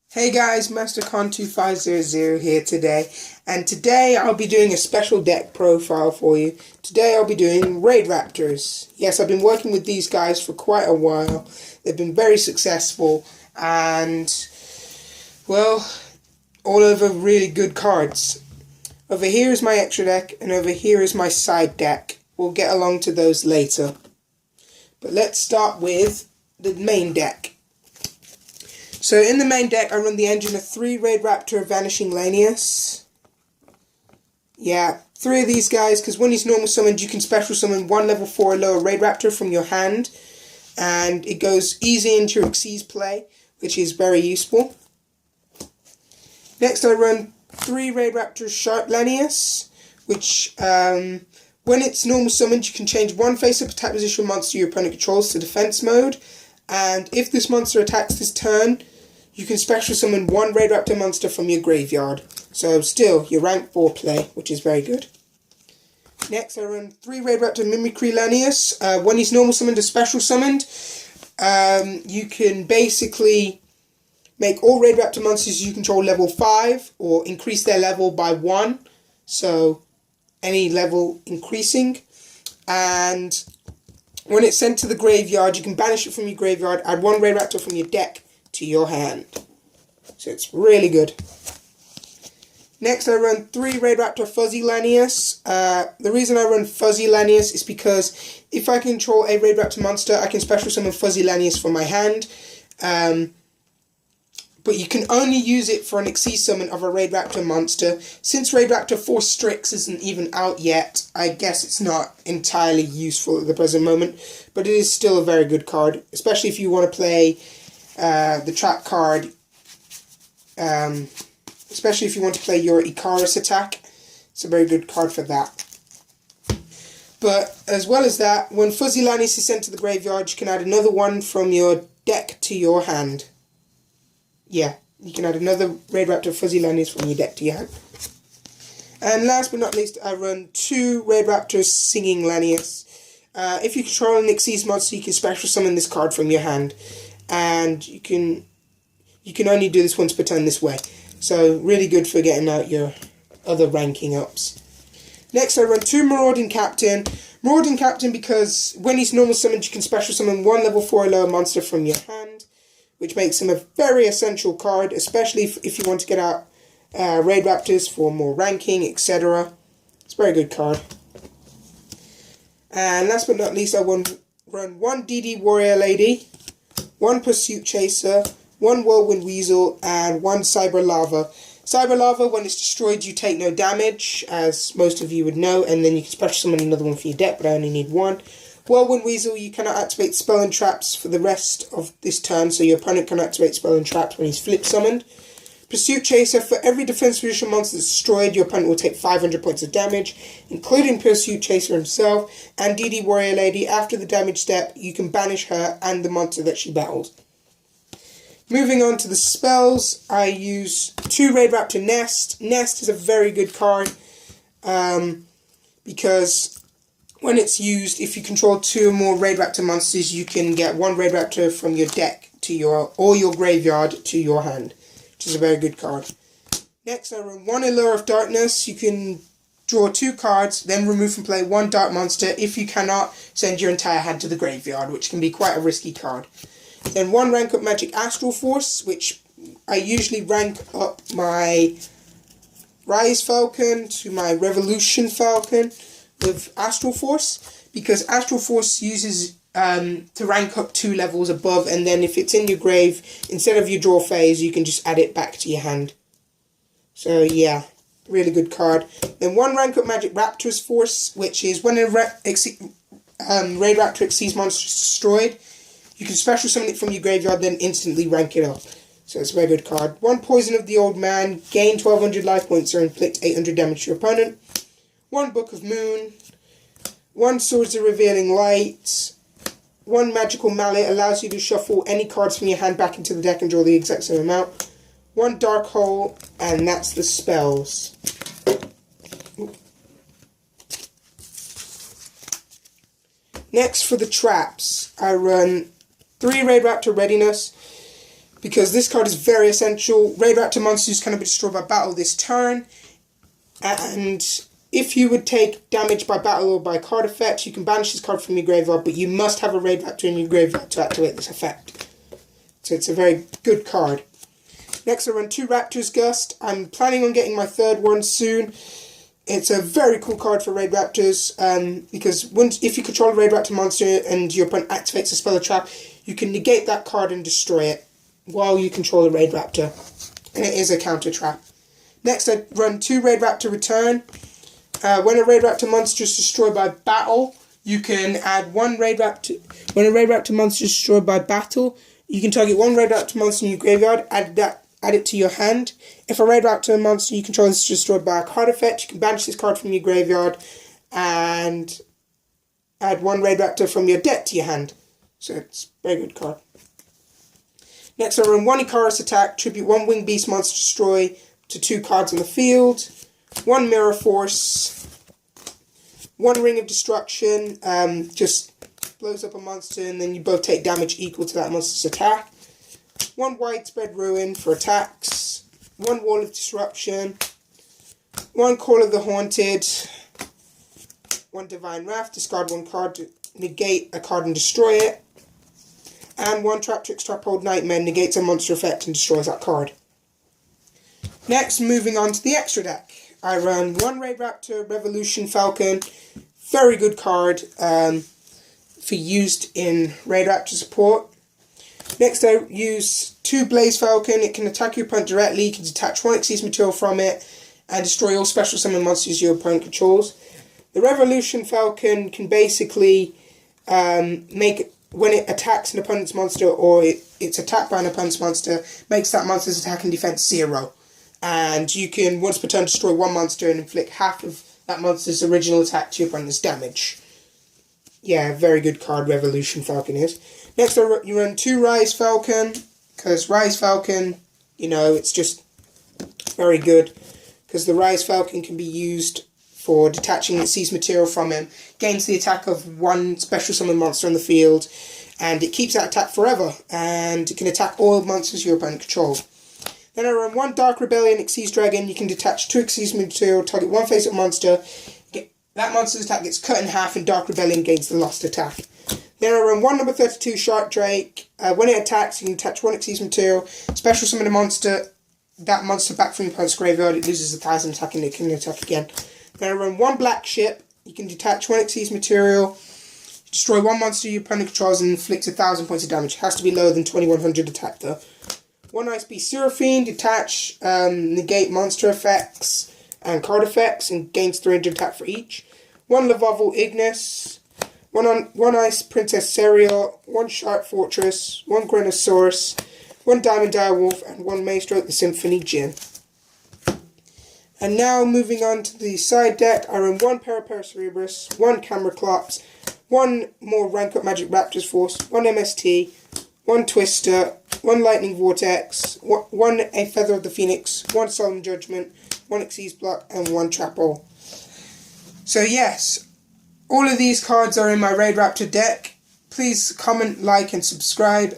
Hey guys, MasterCon2500 here today, and today I'll be doing a special deck profile for you. Today I'll be doing raidraptors. Yes, I've been working with these guys for quite a while. They've been very successful, and, well, all over really good cards. Over here is my extra deck, and over here is my side deck. We'll get along to those later. But let's start with the main deck. So in the main deck, I run the engine of 3 Raidraptor Vanishing Lanius. Yeah, 3 of these guys, because when he's normal summoned, you can special summon 1 level 4 or lower Raidraptor from your hand. And it goes easy into your Xyz play, which is very useful. Next I run 3 Raidraptor Sharp Lanius, which when it's normal summoned, you can change 1 face-up attack position monster your opponent controls to defense mode. And if this monster attacks this turn, you can special summon 1 Raidraptor monster from your graveyard. So still, your rank 4 play, which is very good. Next, I run 3 Raidraptor Mimicry Lanius. When he's normal summoned or special summoned, you can basically make all Raidraptor monsters you control level 5, or increase their level by 1. So, any level increasing. And when it's sent to the graveyard, you can banish it from your graveyard, add 1 Raidraptor from your deck to your hand. So it's really good. Next I run 3 Raidraptor Fuzzy Lanius. The reason I run Fuzzy Lanius is because if I control a Raidraptor monster, I can special summon Fuzzy Lanius from my hand. But you can only use it for an Xyz summon of a Raidraptor monster. Since Raidraptor Force Strix isn't even out yet, I guess it's not entirely useful at the present moment. But it is still a very good card, especially if you want to play the trap card, especially if you want to play your Icarus attack. It's a very good card for that. But as well as that, when Fuzzy Lanius is sent to the graveyard, you can add another one from your deck to your hand. Yeah, you can add another Raidraptor Fuzzy Lanius from your deck to your hand. And last but not least, I run 2 Raidraptor Singing Lanius. If you control an Xyz monster, you can special summon this card from your hand. And you can only do this once per turn this way. So really good for getting out your other ranking ups. Next I run 2 Marauding Captain. Marauding Captain because when he's normal summoned, you can special summon 1 level 4 or lower monster from your hand, which makes him a very essential card, especially if you want to get out Raidraptors for more ranking, etc. It's a very good card. And last but not least, I run 1 DD Warrior Lady, 1 Pursuit Chaser, 1 Whirlwind Weasel, and 1 Cyber Lava. Cyber Lava, when it's destroyed, you take no damage, as most of you would know, and then you can special summon another one for your deck, but I only need 1. Whirlwind Weasel, you cannot activate spell and traps for the rest of this turn, so your opponent can activate spell and traps when he's flip summoned. Pursuit Chaser, for every defense position monster that's destroyed, your opponent will take 500 points of damage, including Pursuit Chaser himself. And DD Warrior Lady, after the damage step, you can banish her and the monster that she battles. Moving on to the spells, I use 2 Raidraptor Nest. Nest is a very good card, because when it's used, if you control 2 or more Raidraptor monsters, you can get 1 Raidraptor from your deck to your graveyard to your hand, which is a very good card. Next, I run 1 Allure of Darkness. You can draw 2 cards, then remove from play 1 dark monster. If you cannot, send your entire hand to the graveyard, which can be quite a risky card. Then 1 rank up Magic Astral Force, which I usually rank up my Rise Falcon to my Revolution Falcon with Astral Force, because Astral Force uses to rank up 2 levels above, and then if it's in your grave, instead of your draw phase, you can just add it back to your hand. So yeah, really good card. Then 1 rank up Magic Raptor's Force, which is when a Raidraptor Xyz monster is destroyed, you can special summon it from your graveyard, then instantly rank it up. So it's a very good card. 1 Poison of the Old Man, gain 1200 life points or inflict 800 damage to your opponent. 1 Book of Moon, 1 Swords of Revealing Light, 1 Magical Mallet, allows you to shuffle any cards from your hand back into the deck and draw the exact same amount. 1 Dark Hole, and that's the spells. Next for the traps, I run 3 Raidraptor Readiness, because this card is very essential. Raidraptor monsters cannot be destroyed by battle this turn, and if you would take damage by battle or by card effect, you can banish this card from your graveyard, but you must have a Raidraptor in your graveyard to activate this effect. So it's a very good card. Next I run 2 Raptor's Gust. I'm planning on getting my 3rd one soon. It's a very cool card for Raidraptors, because if you control a Raidraptor monster and your opponent activates a spell or trap, you can negate that card and destroy it while you control a Raidraptor. And it is a counter trap. Next I run 2 Raidraptor Return. When a Raidraptor monster is destroyed by battle, you can add 1 Raidraptor. When a Raidraptor monster is destroyed by battle, you can target 1 Raidraptor monster in your graveyard, add it to your hand. If a Raidraptor monster you control is destroyed by a card effect, you can banish this card from your graveyard and add 1 Raidraptor from your deck to your hand. So it's a very good card. Next I run 1 Icarus Attack, tribute 1 Winged Beast monster, destroy to 2 cards on the field. 1 Mirror Force, 1 Ring of Destruction, just blows up a monster and then you both take damage equal to that monster's attack. 1 Widespread Ruin for attacks, 1 Wall of Disruption, 1 Call of the Haunted, 1 Divine Wrath, discard 1 card to negate a card and destroy it, and 1 Trap Tricks Trap Hold Nightmare, negates a monster effect and destroys that card. Next, moving on to the extra deck. I run 1 Raidraptor Revolution Falcon, very good card for used in Raidraptor support. Next I use 2 Blaze Falcon. It can attack your opponent directly, you can detach 1 Xyz material from it, and destroy all special summon monsters your opponent controls. The Revolution Falcon can basically make, when it attacks an opponent's monster or it's attacked by an opponent's monster, makes that monster's attack and defense 0. And you can, once per turn, destroy 1 monster and inflict half of that monster's original attack to your opponent's damage. Yeah, very good card, Revolution Falcon is. Next, you run 2 Rise Falcon, because Rise Falcon, you know, it's just very good. Because the Rise Falcon can be used for detaching Xyz material from him, gains the attack of 1 special summon monster on the field, and it keeps that attack forever, and it can attack all monsters your opponent controls. Then I run 1 Dark Rebellion Xyz Dragon. You can detach 2 Xyz material, target 1 face-up monster. That monster's attack gets cut in half and Dark Rebellion gains the lost attack. Then I run 1 number 32 Shark Drake. When it attacks, you can attach 1 Xyz material, special summon a monster, that monster back from your opponent's graveyard. It loses 1,000 attack and it can attack again. Then I run 1 Black Ship. You can detach 1 Xyz material, destroy 1 monster your opponent controls and inflict 1,000 points of damage. It has to be lower than 2100 attack though. 1 Ice Beast Seraphine, detach, negate monster effects and card effects and gains 300 attack for each. 1 Lavavel Ignis, 1 Ice Princess Serial, 1 Shark Fortress, 1 Grenosaurus, 1 Diamond Direwolf, and 1 Maestro the Symphony Djinn. And now moving on to the side deck, I run 1 Paracerebrus, 1 Cameraclops, 1 more Rank Up Magic Raptors Force, 1 MST, 1 Twister, 1 Lightning Vortex, 1 A Feather of the Phoenix, 1 Solemn Judgment, 1 Xyz Block, and 1 Trap-All. So yes, all of these cards are in my Raidraptor deck. Please comment, like, and subscribe.